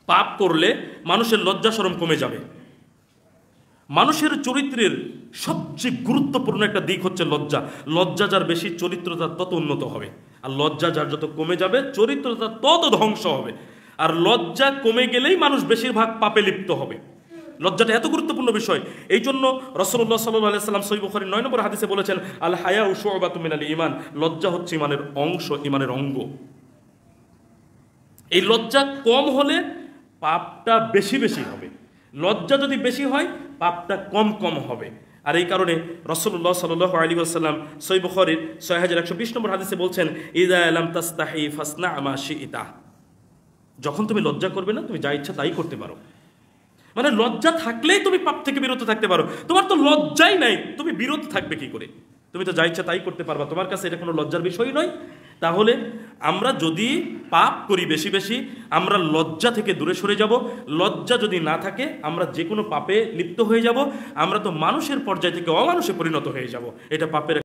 পাপ করলে মানুষের লজ্জা শরম কমে যাবে। মানুষের চরিত্রের সবচেয়ে গুরুত্বপূর্ণ একটা দিক হচ্ছে লজ্জা। লজ্জা যার বেশি, চরিত্র তার তত উন্নত হবে। আর লজ্জা যার যত কমে যাবে, চরিত্র তার তত ধ্বংস হবে। আর লজ্জা কমে গেলেই মানুষ বেশিরভাগ পাপে লিপ্ত হবে। লজ্জাটা এত গুরুত্বপূর্ণ বিষয়। এই জন্য রাসূলুল্লাহ সাল্লাল্লাহু আলাইহি ওয়াসাল্লাম সহিহ বুখারীর 9 নম্বর হাদিসে বলেছেন, আল হায়াউ শু'বাতুম মিনাল ঈমান, লজ্জা হচ্ছে ঈমানের অংশ, ঈমানের অঙ্গ। এই লজ্জা কম হলে পাপটা বেশি বেশি হবে, লজ্জা যদি বেশি হয় পাপটা কম কম হবে। আর এই কারণে রাসূলুল্লাহ সাল্লাল্লাহু আলাইহি ওয়াসাল্লাম সহিহ বুখারীর 6120 নম্বর হাদিসে বলছেন, ইযা লাম তাস্তাহি ফাসনা মা শি'তা, যখন তুমি লজ্জা করবে না, তুমি যা ইচ্ছা তাই করতে পারো। মানে লজ্জা থাকলেই তুমি পাপ থেকে বিরত থাকতে পারো। তোমার তো লজ্জাই নাই, তুমি বিরত থাকবে কি করে? তুমি তো যা ইচ্ছা তাই করতে পারবা, তোমার কাছে এটা কোনো লজ্জার বিষয় নয়। তাহলে আমরা যদি পাপ করি বেশি বেশি, আমরা লজ্জা থেকে দূরে সরে যাব। লজ্জা যদি না থাকে, আমরা যে কোনো পাপে লিপ্ত হয়ে যাব। আমরা তো মানুষের পর্যায় থেকে অমানুষে পরিণত হয়ে যাব। এটা পাপের